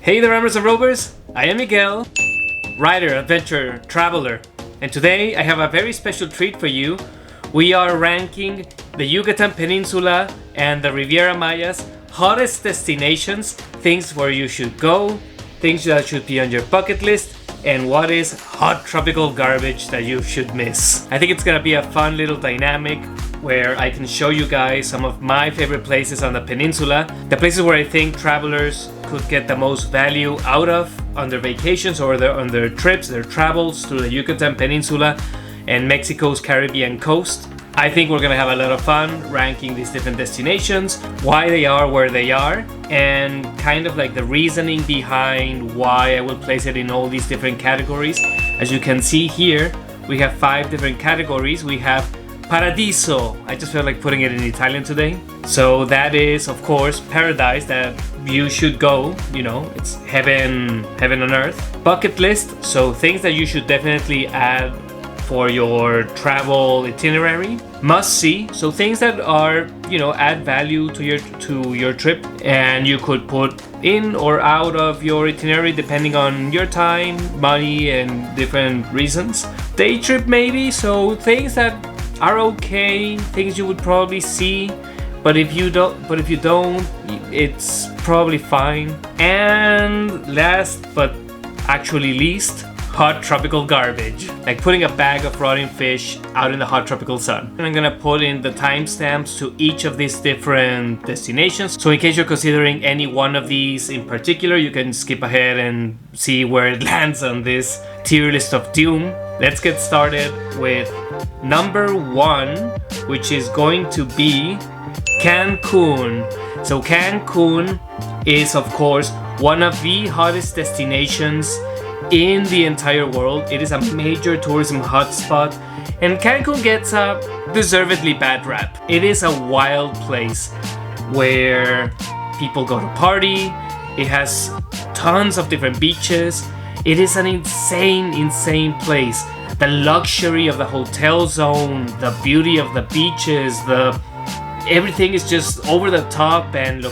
Hey there, runners and rovers! I am Miguel, writer, adventurer, traveler, and today I have a very special treat for you. We are ranking the Yucatan Peninsula and the Riviera Maya's hottest destinations, things where you should go, things that should be on your bucket list, and what is hot tropical garbage that you should miss. I think it's gonna be a fun little dynamic where I can show you guys some of my favorite places on the peninsula, the places where I think travelers could get the most value out of on their vacations or on their trips, their travels through the Yucatan Peninsula and Mexico's Caribbean coast. I think we're gonna have a lot of fun ranking these different destinations, why they are where they are, and kind of like the reasoning behind why I will place it in all these different categories. As you can see here, we have 5 different categories. We have Paradiso. I just felt like putting it in Italian today. So that is, of course, paradise that you should go. You know, it's heaven on earth. Bucket list. So things that you should definitely add for your travel itinerary. Must see. So things that are, you know, add value to your trip, and you could put in or out of your itinerary depending on your time, money, and different reasons. Day trip maybe. So things that are okay, things you would probably see, but if you don't, it's probably fine. And last but actually least, hot tropical garbage, like putting a bag of rotting fish out in the hot tropical sun. And I'm gonna put in the timestamps to each of these different destinations, so in case you're considering any one of these in particular, you can skip ahead and see where it lands on this tier list of doom. Let's get started with number 1, which is going to be Cancun. So Cancun is, of course, one of the hottest destinations in the entire world. It is a major tourism hotspot, and Cancun gets a deservedly bad rap. It is a wild place where people go to party. It has tons of different beaches. It is an insane place. The luxury of the hotel zone, the beauty of the beaches, everything is just over the top and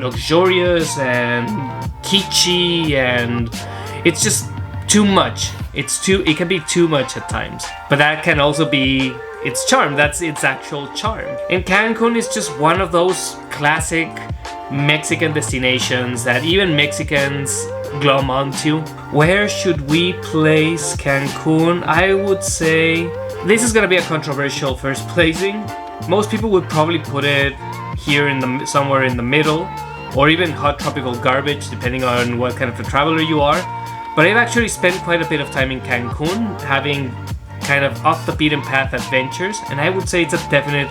luxurious and kitschy, and it's just too much. It can be too much at times, but that can also be its charm. That's its actual charm. And Cancun is just one of those classic Mexican destinations that even Mexicans glom onto. Where should we place Cancun? I would say this is gonna be a controversial first placing. Most people would probably put it here somewhere in the middle, or even hot tropical garbage, depending on what kind of a traveler you are. But I've actually spent quite a bit of time in Cancun, having kind of off the beaten path adventures, and I would say it's a definite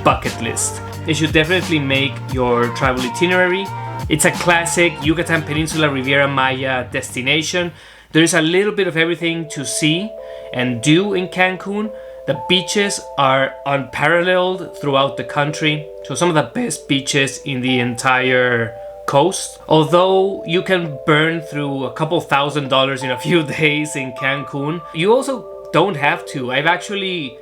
bucket list. It should definitely make your travel itinerary. It's a classic Yucatan Peninsula Riviera Maya destination. There's a little bit of everything to see and do in Cancun. The beaches are unparalleled throughout the country. So some of the best beaches in the entire coast. Although you can burn through a couple $1,000s in a few days in Cancun, you also don't have to. I've actually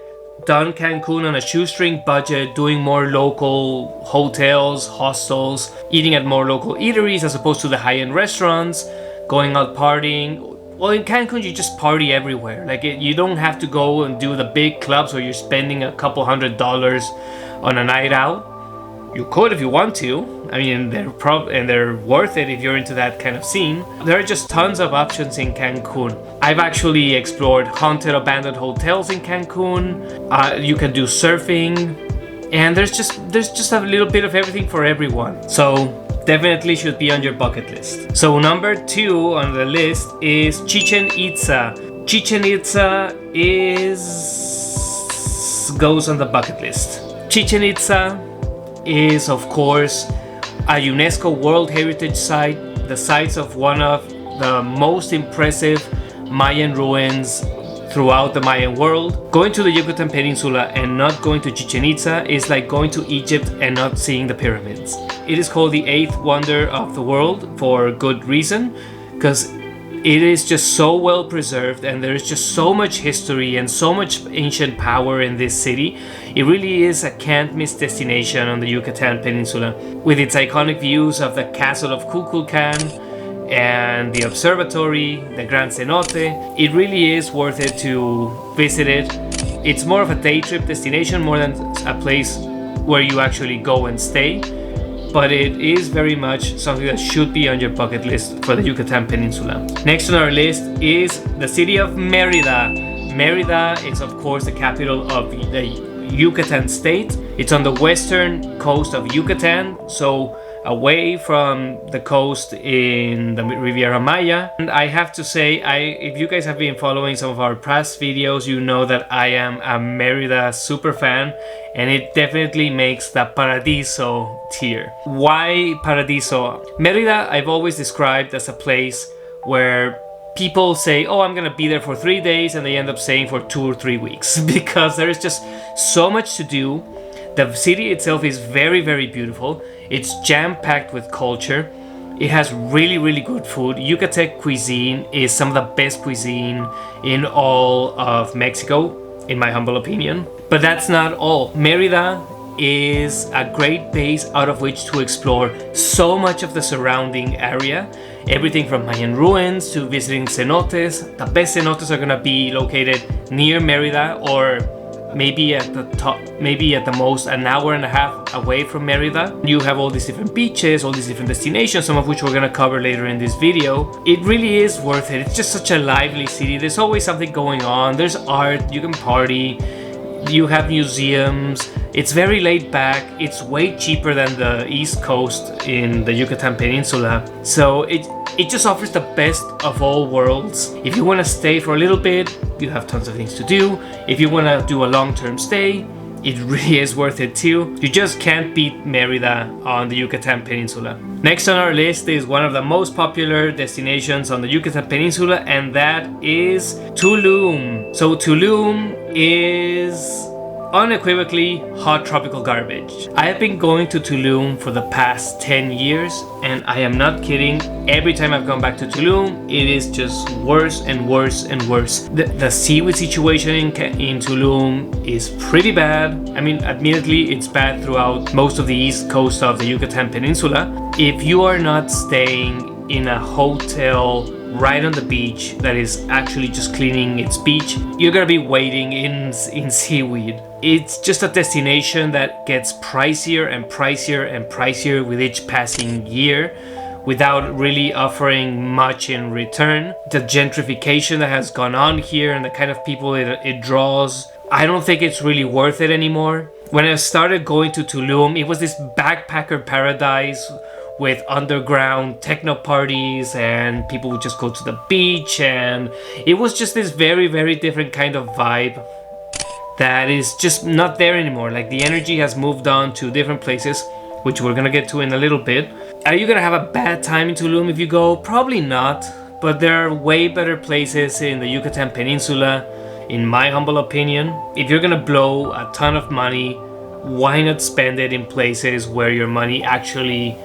done Cancun on a shoestring budget, doing more local hotels, hostels, eating at more local eateries as opposed to the high-end restaurants, going out partying. Well, in Cancun, you just party everywhere. You don't have to go and do the big clubs where you're spending a couple $100s on a night out. You could if you want to. I mean, they're worth it if you're into that kind of scene. There are just tons of options in Cancun. I've actually explored haunted abandoned hotels in Cancun. You can do surfing, and there's just a little bit of everything for everyone. So definitely should be on your bucket list. So number 2 on the list is Chichen Itza. Chichen Itza goes on the bucket list. Chichen Itza is, of course, a UNESCO World Heritage Site, the sites of one of the most impressive Mayan ruins throughout the Mayan world. Going to the Yucatan Peninsula and not going to Chichen Itza is like going to Egypt and not seeing the pyramids. It is called the 8th wonder of the world for good reason, because it is just so well preserved, and there is just so much history and so much ancient power in this city. It really is a can't miss destination on the Yucatan Peninsula, with its iconic views of the castle of Kukulkan and the observatory, the Gran Cenote. It really is worth it to visit it. It's more of a day trip destination more than a place where you actually go and stay, but it is very much something that should be on your bucket list for the Yucatan Peninsula. Next on our list is the city of Merida. Merida is of course the capital of the Yucatan state. It's on the western coast of Yucatan, so away from the coast in the Riviera Maya. And I have to say, if you guys have been following some of our past videos, you know that I am a Merida super fan, and it definitely makes the Paradiso tier. Why Paradiso? Merida I've always described as a place where people say, oh, I'm gonna be there for 3 days, and they end up staying for 2 or 3 weeks because there is just so much to do. The city itself is very, very beautiful. It's jam-packed with culture. It has really, really good food. Yucatec cuisine is some of the best cuisine in all of Mexico, in my humble opinion. But that's not all. Merida is a great base out of which to explore so much of the surrounding area. Everything from Mayan ruins to visiting cenotes. The best cenotes are gonna be located near Merida, or maybe at the most an hour and a half away from Merida. You have all these different beaches, all these different destinations, some of which we're gonna cover later in this video. It really is worth it. It's just such a lively city. There's always something going on. There's art, you can party, you have museums. It's very laid back. It's way cheaper than the East Coast in the Yucatan Peninsula. So it just offers the best of all worlds. If you want to stay for a little bit, you have tons of things to do. If you want to do a long-term stay, it really is worth it too. You just can't beat Merida on the Yucatan Peninsula. Next on our list is one of the most popular destinations on the Yucatan Peninsula, and that is Tulum. So Tulum is unequivocally hot tropical garbage. I have been going to Tulum for the past 10 years, and I am not kidding. Every time I've gone back to Tulum, it is just worse and worse and worse. The seaweed situation in Tulum is pretty bad. I mean, admittedly, it's bad throughout most of the east coast of the Yucatan Peninsula. If you are not staying in a hotel right on the beach that is actually just cleaning its beach, you're gonna be wading in seaweed. It's just a destination that gets pricier and pricier and pricier with each passing year without really offering much in return. The gentrification that has gone on here and the kind of people it draws, I don't think it's really worth it anymore. When I started going to Tulum, it was this backpacker paradise with underground techno parties, and people would just go to the beach, and it was just this very, very different kind of vibe that is just not there anymore. Like, the energy has moved on to different places, which we're gonna get to in a little bit. Are you gonna have a bad time in Tulum if you go? Probably not, but there are way better places in the Yucatan Peninsula, in my humble opinion. If you're gonna blow a ton of money, why not spend it in places where your money actually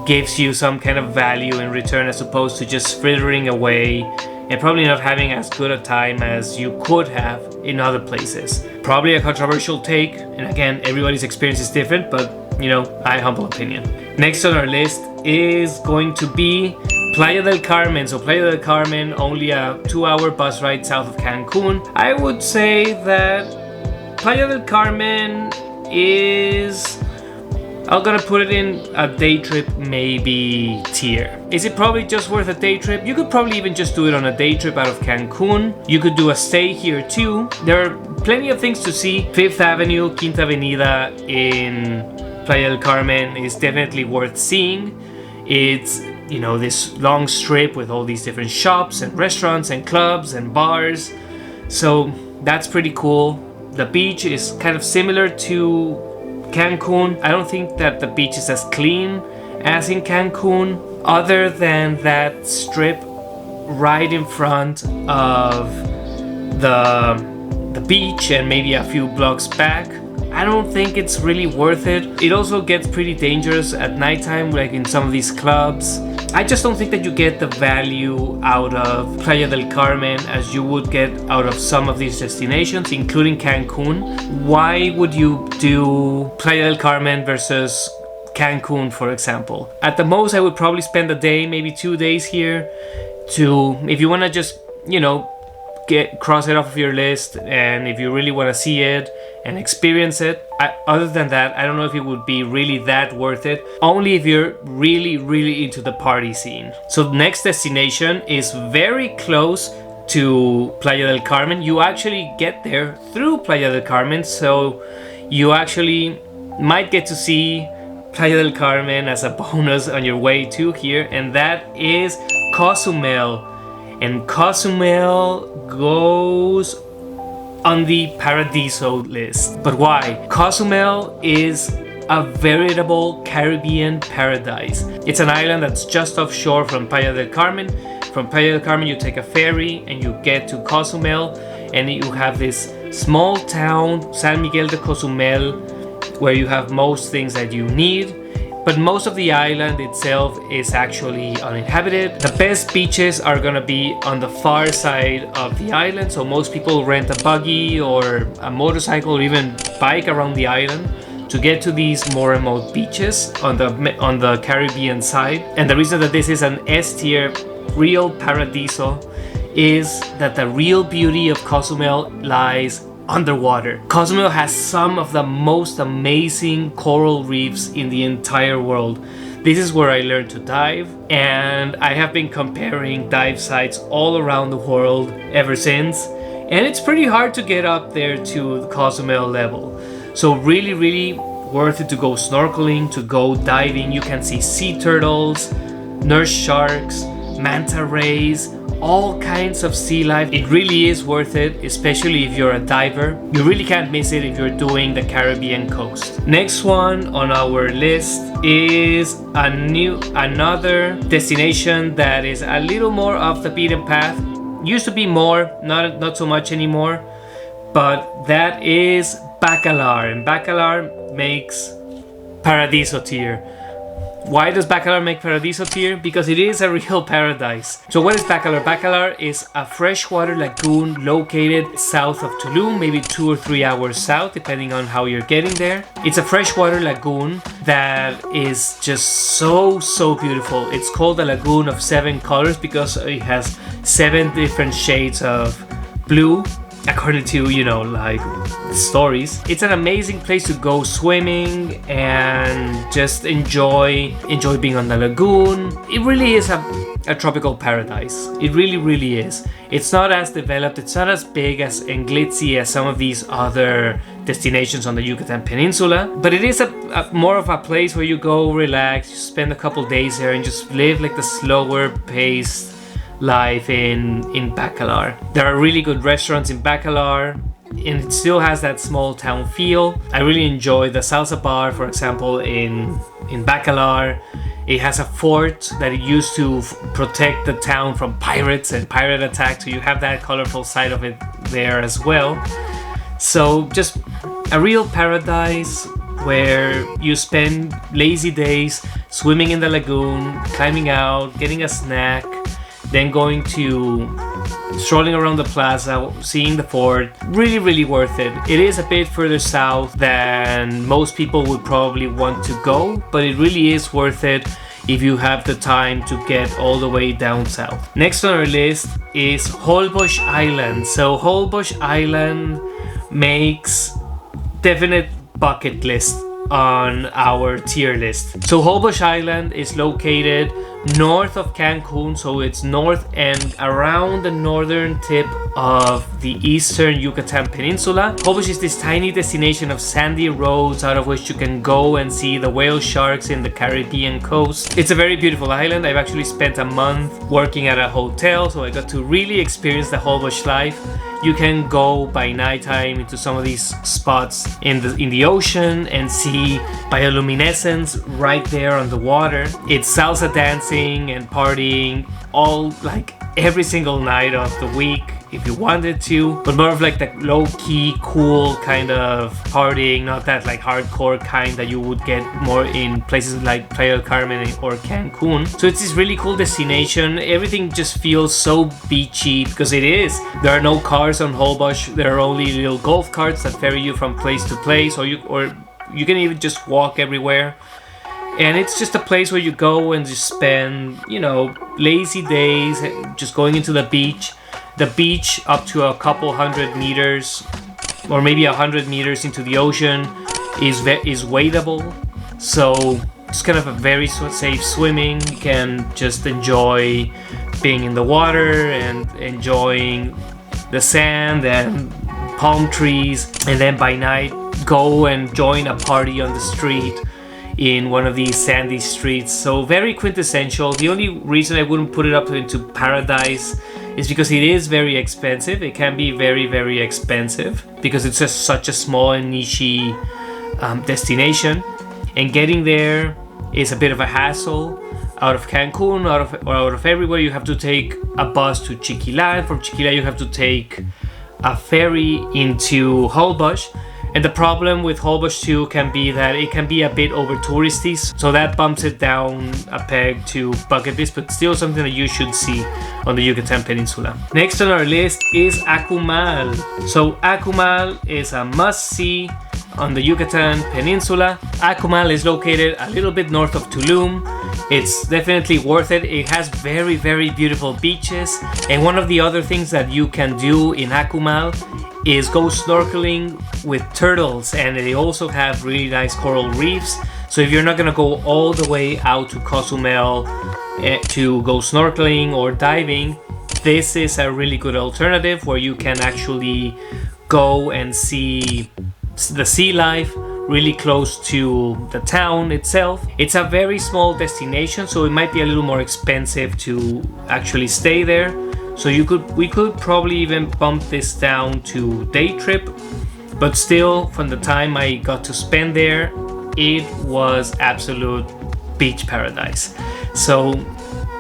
gives you some kind of value in return, as opposed to just frittering away and probably not having as good a time as you could have in other places. Probably a controversial take, and again, everybody's experience is different, but you know, my humble opinion. Next on our list is going to be Playa del Carmen. So Playa del Carmen, only a 2-hour bus ride south of Cancun. I would say that Playa del Carmen is, I'm gonna put it in a day trip maybe tier. Is it probably just worth a day trip? You could probably even just do it on a day trip out of Cancun. You could do a stay here too. There are plenty of things to see. Fifth Avenue, Quinta Avenida in Playa del Carmen is definitely worth seeing. It's, you know, this long strip with all these different shops and restaurants and clubs and bars. So that's pretty cool. The beach is kind of similar to Cancun. I don't think that the beach is as clean as in Cancun, other than that strip right in front of the beach and maybe a few blocks back. I don't think it's really worth it. It also gets pretty dangerous at nighttime, like in some of these clubs. I just don't think that you get the value out of Playa del Carmen as you would get out of some of these destinations, including Cancun. Why would you do Playa del Carmen versus Cancun, for example. At the most, I would probably spend a day, maybe 2 days here to, if you want to just, cross it off of your list, and if you really want to see it and experience it. Other than that, I don't know if it would be really that worth it, only if you're really into the party scene. So the next destination is very close to Playa del Carmen. You actually get there through Playa del Carmen, so you actually might get to see Playa del Carmen as a bonus on your way to here, and that is Cozumel. And Cozumel goes on the Paradiso list. But why? Cozumel is a veritable Caribbean paradise. It's an island that's just offshore from Playa del Carmen. From Playa del Carmen, you take a ferry and you get to Cozumel, and you have this small town, San Miguel de Cozumel, where you have most things that you need. But most of the island itself is actually uninhabited. The best beaches are gonna be on the far side of the island, so most people rent a buggy or a motorcycle or even bike around the island to get to these more remote beaches on the Caribbean side. And the reason that this is an S tier real paradiso is that the real beauty of Cozumel lies underwater. Cozumel has some of the most amazing coral reefs in the entire world. This is where I learned to dive, and I have been comparing dive sites all around the world ever since, and it's pretty hard to get up there to the Cozumel level. So really worth it to go snorkeling, to go diving. You can see sea turtles, nurse sharks, manta rays, all kinds of sea life. It really is worth it, especially if you're a diver. You really can't miss it if you're doing the Caribbean coast. Next one on our list is another destination that is a little more off the beaten path. Used to be more, not so much anymore, but that is Bacalar, and Bacalar makes Paradiso tier. Why does Bacalar make Paradiso tier? Because it is a real paradise. So what is Bacalar? Bacalar is a freshwater lagoon located south of Tulum, maybe 2 or 3 hours south, depending on how you're getting there. It's a freshwater lagoon that is just so beautiful. It's called the Lagoon of Seven Colors because it has 7 different shades of blue, according to, like stories. It's an amazing place to go swimming and just enjoy being on the lagoon. It really is a tropical paradise. It really is. It's not as developed, it's not as big as and glitzy as some of these other destinations on the Yucatan Peninsula, but it is a more of a place where you go relax, you spend a couple days there and just live like the slower paced life in Bacalar. There are really good restaurants in Bacalar, and it still has that small town feel. I really enjoy the salsa bar, for example, in Bacalar. It has a fort that it used to protect the town from pirates and pirate attacks, so you have that colorful side of it there as well. So just a real paradise where you spend lazy days swimming in the lagoon, climbing out, getting a snack, then going to strolling around the plaza, seeing the fort. Really worth it. It is a bit further south than most people would probably want to go, but it really is worth it if you have the time to get all the way down south. Next on our list is Holbox Island. So Holbox Island makes definite bucket list on our tier list. So Holbox Island is located north of Cancun, so it's north and around the northern tip of the eastern Yucatan Peninsula. Holbox is this tiny destination of sandy roads out of which you can go and see the whale sharks in the Caribbean coast. It's a very beautiful island. I've actually spent a month working at a hotel, so I got to really experience the Holbox life. You can go by nighttime into some of these spots in the ocean and see bioluminescence right there on the water. It's salsa dancing and partying all like every single night of the week if you wanted to, but more of like the low-key, cool kind of partying, not that like hardcore kind that you would get more in places like Playa del Carmen or Cancun. So it's this really cool destination. Everything just feels so beachy because it is. There are no cars on Holbox. There are only little golf carts that ferry you from place to place, or you can even just walk everywhere. And it's just a place where you go and just spend, lazy days, just going into the beach. The beach up to a couple hundred meters, or maybe 100 meters into the ocean, is wadeable. So it's kind of a very safe swimming. You can just enjoy being in the water and enjoying the sand and palm trees, and then by night go and join a party on the street in one of these sandy streets. So very quintessential. The only reason I wouldn't put it up into paradise is because it is very expensive. It can be very, very expensive because it's just such a small and niche destination, and getting there is a bit of a hassle. Out of Cancun, out of everywhere, you have to take a bus to Chiquila, and from Chiquila you have to take a ferry into Holbox. And the problem with Holbox too can be that it can be a bit over touristy, so that bumps it down a peg to bucket list, but still something that you should see on the Yucatan Peninsula. Next on our list is Akumal. So Akumal is a must-see on the Yucatan Peninsula. Akumal is located a little bit north of Tulum. It's definitely worth it. It has very, very beautiful beaches. And one of the other things that you can do in Akumal is go snorkeling with turtles, and they also have really nice coral reefs. So if you're not gonna go all the way out to Cozumel to go snorkeling or diving, this is a really good alternative where you can actually go and see the sea life really close to the town itself. It's a very small destination, so it might be a little more expensive to actually stay there. So we could probably even bump this down to day trip, but still, from the time I got to spend there, it was absolute beach paradise. So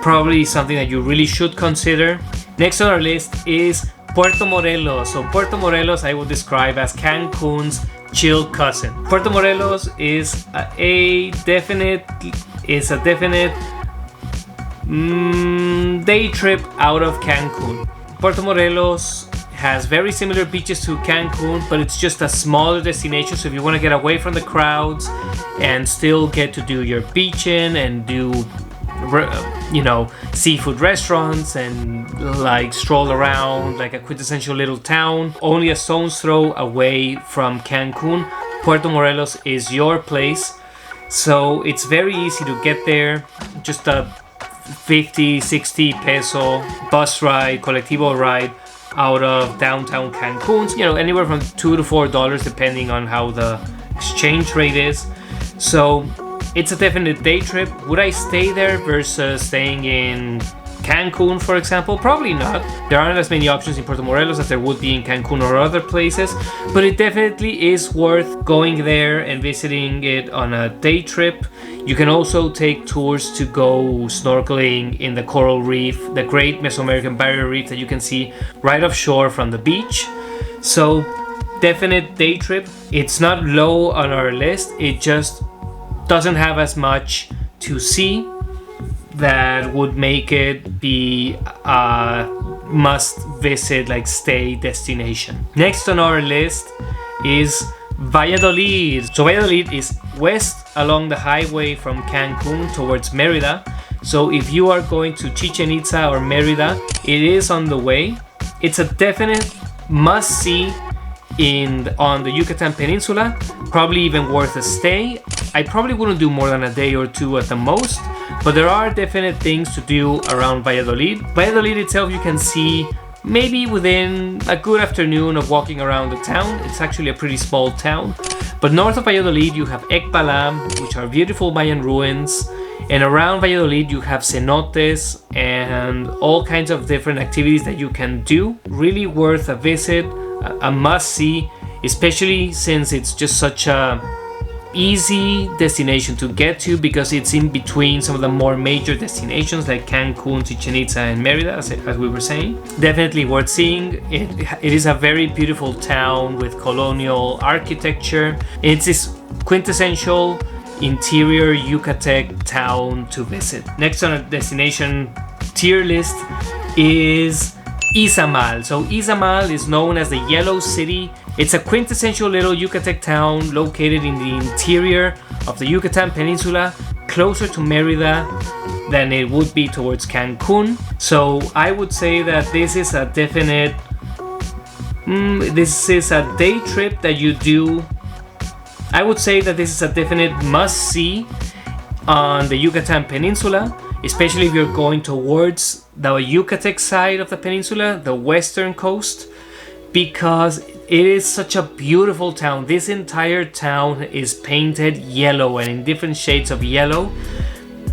probably something that you really should consider. Next on our list is Puerto Morelos. So Puerto Morelos I would describe as Cancun's chill cousin. Puerto Morelos is a definite day trip out of Cancun. Puerto Morelos has very similar beaches to Cancun, but it's just a smaller destination. So if you want to get away from the crowds and still get to do your beaching and do seafood restaurants and like stroll around like a quintessential little town, only a stone's throw away from Cancun, Puerto Morelos is your place. So it's very easy to get there. Just a 50-60 peso bus ride, colectivo ride out of downtown Cancun, anywhere from $2 to $4 depending on how the exchange rate is. So it's a definite day trip. Would I stay there versus staying in Cancun, for example? Probably not. There aren't as many options in Puerto Morelos as there would be in Cancun or other places, but it definitely is worth going there and visiting it on a day trip. You can also take tours to go snorkeling in the coral reef, the great Mesoamerican Barrier Reef that you can see right offshore from the beach. So definite day trip. It's not low on our list. It just doesn't have as much to see that would make it be a must visit, like stay destination. Next on our list is Valladolid. So Valladolid is west along the highway from Cancun towards Merida. So if you are going to Chichen Itza or Merida, it is on the way. It's a definite must see on the Yucatan Peninsula, probably even worth a stay. I probably wouldn't do more than a day or two at the most, but there are definite things to do around Valladolid. Valladolid itself you can see maybe within a good afternoon of walking around the town. It's actually a pretty small town. But north of Valladolid you have Ekbalam, which are beautiful Mayan ruins, and around Valladolid you have cenotes and all kinds of different activities that you can do. Really worth a visit, a must-see, especially since it's just such a easy destination to get to because it's in between some of the more major destinations like Cancun, Chichen Itza and Merida, as we were saying. Definitely worth seeing. It is a very beautiful town with colonial architecture. It's this quintessential interior Yucatec town to visit. Next on a destination tier list is Izamal. So Izamal is known as the Yellow City. It's a quintessential little Yucatec town located in the interior of the Yucatan Peninsula, closer to Merida than it would be towards Cancun. So I would say that this is a definite this is a day trip that you do. I would say that this is a definite must-see on the Yucatan Peninsula, especially if you're going towards the Yucatec side of the peninsula, the western coast, because it is such a beautiful town. This entire town is painted yellow and in different shades of yellow,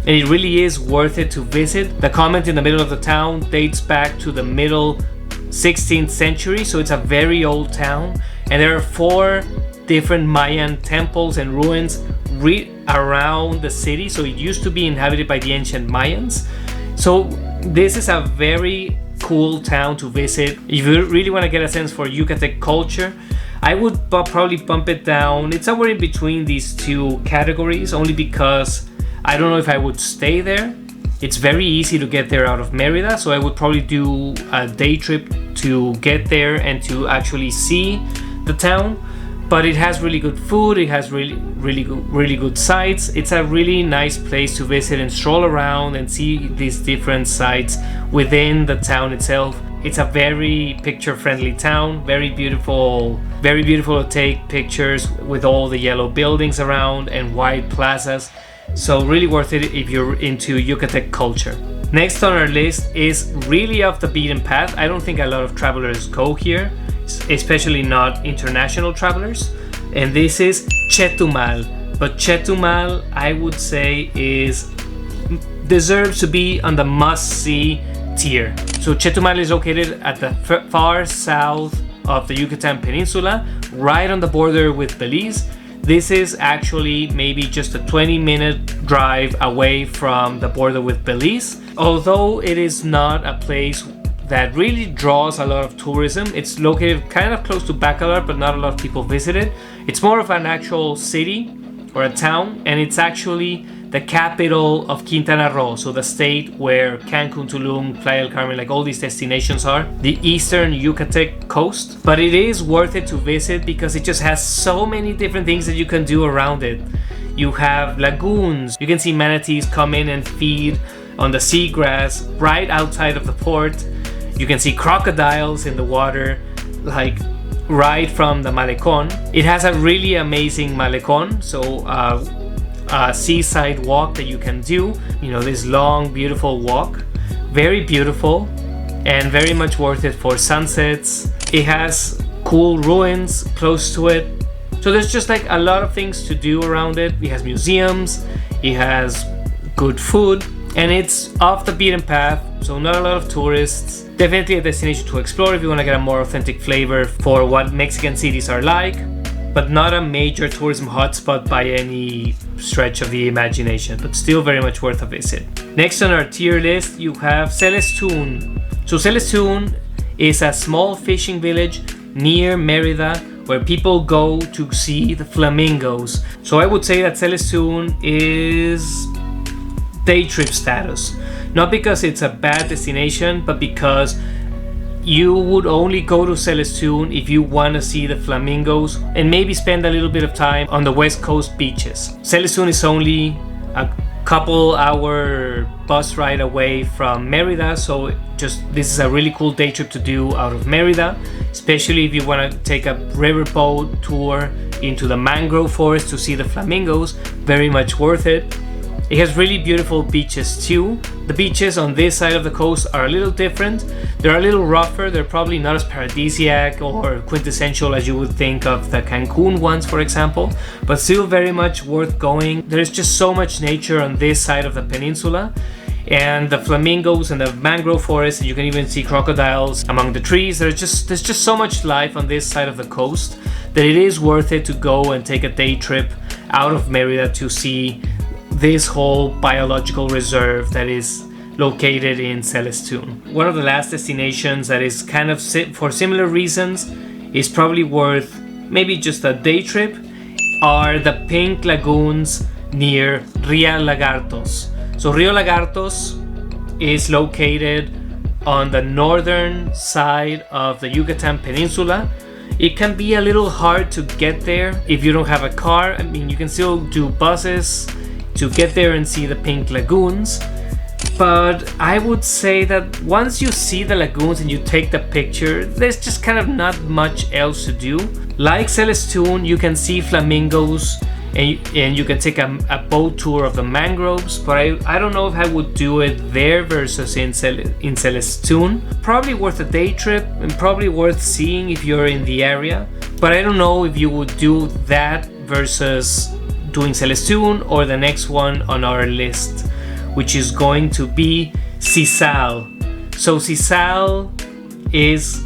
and it really is worth it to visit. The convent in the middle of the town dates back to the middle 16th century, so it's a very old town, and there are 4 different Mayan temples and ruins around the city. So it used to be inhabited by the ancient Mayans. So this is a very cool town to visit. If you really want to get a sense for Yucatec culture, I would probably bump it down. It's somewhere in between these 2 categories, only because I don't know if I would stay there. It's very easy to get there out of Merida, so I would probably do a day trip to get there and to actually see the town. But it has really good food, it has really good sites. It's a really nice place to visit and stroll around and see these different sites within the town itself. It's a very picture-friendly town, very beautiful to take pictures with all the yellow buildings around and wide plazas. So really worth it if you're into Yucatec culture. Next on our list is really off the beaten path. I don't think a lot of travelers go here, especially not international travelers. And this is Chetumal. But Chetumal, I would say, deserves to be on the must-see tier. So Chetumal is located at the far south of the Yucatan Peninsula, right on the border with Belize. This is actually maybe just a 20-minute drive away from the border with Belize. Although it is not a place that really draws a lot of tourism, it's located kind of close to Bacalar, but not a lot of people visit it. It's more of an actual city or a town, and it's actually the capital of Quintana Roo, so the state where Cancun, Tulum, Playa del Carmen, like all these destinations are, the eastern Yucatec coast. But it is worth it to visit because it just has so many different things that you can do around it. You have lagoons, you can see manatees come in and feed on the seagrass right outside of the port. You can see crocodiles in the water, like right from the malecon. It has a really amazing malecon, so a seaside walk that you can do, this long beautiful walk, very beautiful and very much worth it for sunsets. It has cool ruins close to it, so there's just like a lot of things to do around it. It has museums, it has good food, and it's off the beaten path, so not a lot of tourists. Definitely a destination to explore if you want to get a more authentic flavor for what Mexican cities are like, but not a major tourism hotspot by any stretch of the imagination, but still very much worth a visit. Next on our tier list, you have Celestun. So Celestun is a small fishing village near Merida where people go to see the flamingos. So I would say that Celestun is day trip status. Not because it's a bad destination, but because you would only go to Celestun if you want to see the flamingos and maybe spend a little bit of time on the west coast beaches. Celestun is only a couple hour bus ride away from Merida, so this is a really cool day trip to do out of Merida, especially if you want to take a riverboat tour into the mangrove forest to see the flamingos. Very much worth it. It has really beautiful beaches too. The beaches on this side of the coast are a little different. They're a little rougher. They're probably not as paradisiac or quintessential as you would think of the Cancun ones, for example, but still very much worth going. There's just so much nature on this side of the peninsula, and the flamingos and the mangrove forest, and you can even see crocodiles among the trees. There's just so much life on this side of the coast that it is worth it to go and take a day trip out of Merida to see this whole biological reserve that is located in Celestun. One of the last destinations that is kind of for similar reasons is probably worth maybe just a day trip are the pink lagoons near Rio Lagartos. So Rio Lagartos is located on the northern side of the Yucatan Peninsula. It can be a little hard to get there if you don't have a car. I mean, you can still do buses to get there and see the pink lagoons. But I would say that once you see the lagoons and you take the picture, there's just kind of not much else to do. Like Celestun, you can see flamingos and you can take a boat tour of the mangroves, but I don't know if I would do it there versus in Celestun. Probably worth a day trip and probably worth seeing if you're in the area, but I don't know if you would do that versus doing Celestun or the next one on our list, which is going to be Sisal. So Sisal is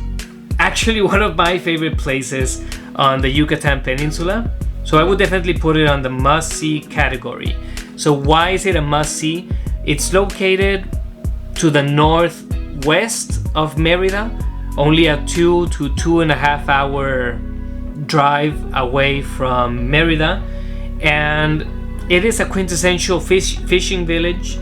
actually one of my favorite places on the Yucatan Peninsula. So I would definitely put it on the must-see category. So why is it a must-see? It's located to the northwest of Merida, only a 2 to 2.5 hour drive away from Merida, and it is a quintessential fishing village,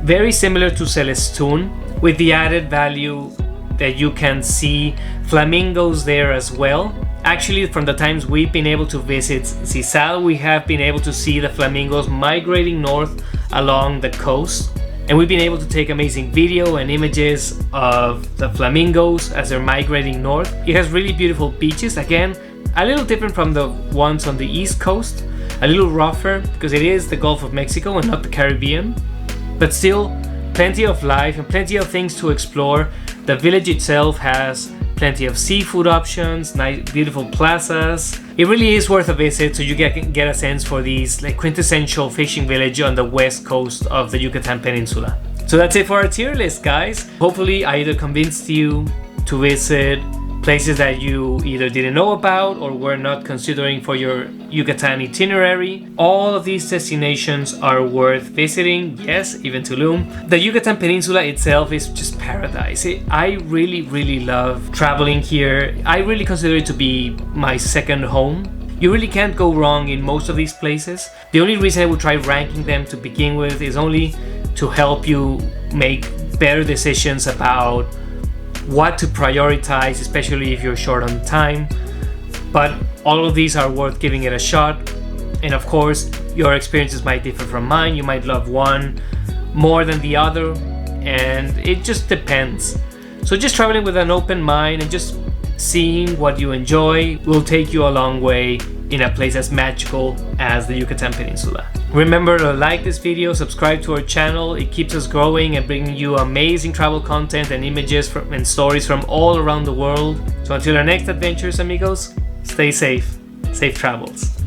very similar to Celestun, with the added value that you can see flamingos there as well. Actually, from the times we've been able to visit Sisal, we have been able to see the flamingos migrating north along the coast, and we've been able to take amazing video and images of the flamingos as they're migrating north. It has really beautiful beaches, again a little different from the ones on the east coast, a little rougher because it is the Gulf of Mexico and not the Caribbean, but still plenty of life and plenty of things to explore. The village itself has plenty of seafood options, nice beautiful plazas. It really is worth a visit, so you get a sense for these like quintessential fishing village on the west coast of the Yucatan Peninsula. So that's it for our tier list, guys. Hopefully I either convinced you to visit places that you either didn't know about or were not considering for your Yucatan itinerary. All of these destinations are worth visiting, yes, even Tulum. The Yucatan Peninsula itself is just paradise. I really love traveling here. I really consider it to be my second home. You really can't go wrong in most of these places. The only reason I would try ranking them to begin with is only to help you make better decisions about what to prioritize, especially if you're short on time. But all of these are worth giving it a shot. And of course, your experiences might differ from mine. You might love one more than the other, and it just depends. So just traveling with an open mind and just seeing what you enjoy will take you a long way in a place as magical as the Yucatan Peninsula. Remember to like this video, subscribe to our channel. It keeps us growing and bringing you amazing travel content and images and stories from all around the world. So until our next adventures, amigos, stay safe. Safe travels.